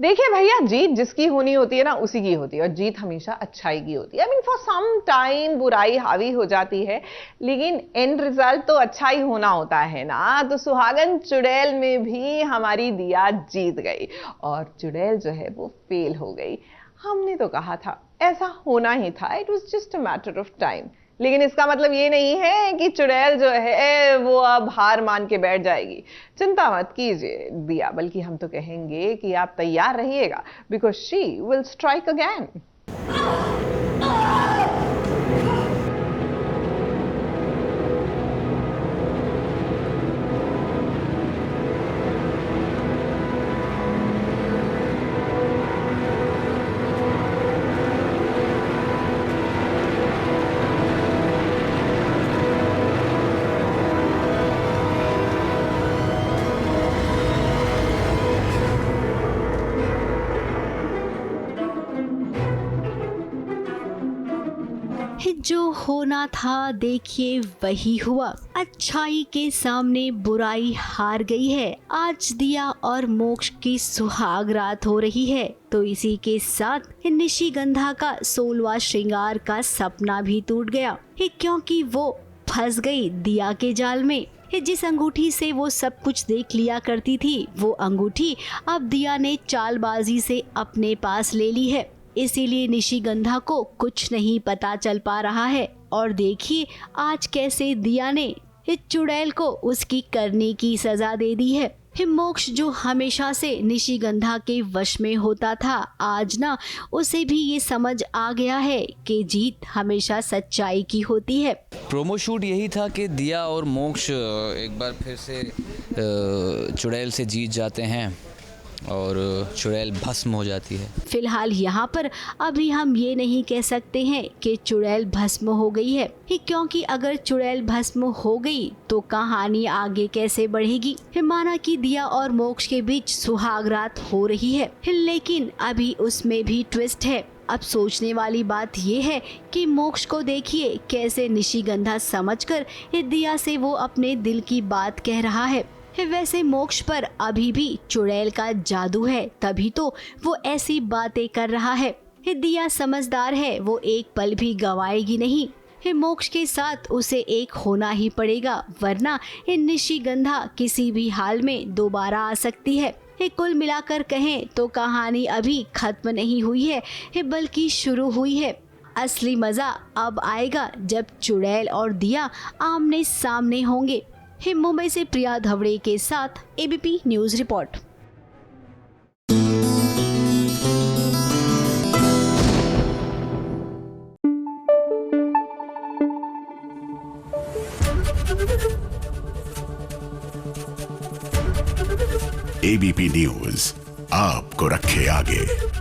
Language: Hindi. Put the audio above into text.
देखिए भैया, जीत जिसकी होनी होती है ना उसी की होती है, और जीत हमेशा अच्छाई की होती है। I mean for some time बुराई हावी हो जाती है, लेकिन एंड रिजल्ट तो अच्छा ही होना होता है ना। तो सुहागन चुड़ैल में भी हमारी दिया जीत गई और चुड़ैल जो है वो फेल हो गई। हमने तो कहा था ऐसा होना ही था, it was just a matter of time. लेकिन इसका मतलब ये नहीं है कि चुड़ैल जो है वो अब हार मान के बैठ जाएगी। चिंता मत कीजिए दिया, बल्कि हम तो कहेंगे कि आप तैयार रहिएगा, because she will strike again. जो होना था देखिए वही हुआ। अच्छाई के सामने बुराई हार गई है। आज दिया और मोक्ष की सुहाग रात हो रही है। तो इसी के साथ निशिगंधा का 16वां श्रृंगार का सपना भी टूट गया, क्योंकि वो फंस गई दिया के जाल में। जिस अंगूठी से वो सब कुछ देख लिया करती थी, वो अंगूठी अब दिया ने चालबाजी से अपने पास ले ली है। इसीलिए निशिगंधा को कुछ नहीं पता चल पा रहा है। और देखिए आज कैसे दिया ने इस चुड़ैल को उसकी करने की सजा दे दी है। मोक्ष जो हमेशा से निशिगंधा के वश में होता था, आज ना उसे भी ये समझ आ गया है कि जीत हमेशा सच्चाई की होती है। प्रोमो शूट यही था कि दिया और मोक्ष एक बार फिर से चुड़ैल से जीत जाते हैं और चुड़ैल भस्म हो जाती है। फिलहाल यहाँ पर अभी हम ये नहीं कह सकते हैं कि चुड़ैल भस्म हो गई है, क्योंकि अगर चुड़ैल भस्म हो गई तो कहानी आगे कैसे बढ़ेगी। माना कि दिया और मोक्ष के बीच सुहाग रात हो रही है, लेकिन अभी उसमें भी ट्विस्ट है। अब सोचने वाली बात ये है कि मोक्ष को देखिए कैसे निशिगंधा समझकर दिया से वो अपने दिल की बात कह रहा है। वैसे मोक्ष पर अभी भी चुड़ैल का जादू है, तभी तो वो ऐसी बातें कर रहा है। दिया समझदार है, वो एक पल भी गवाएगी नहीं। मोक्ष के साथ उसे एक होना ही पड़ेगा, वरना निशिगंधा किसी भी हाल में दोबारा आ सकती है। कुल मिलाकर कहें तो कहानी अभी खत्म नहीं हुई है, बल्कि शुरू हुई है। असली मजा अब आएगा जब चुड़ैल और दिया आमने सामने होंगे। मुंबई से प्रिया धवड़े के साथ ABP news report. ABP news आपको रखे आगे।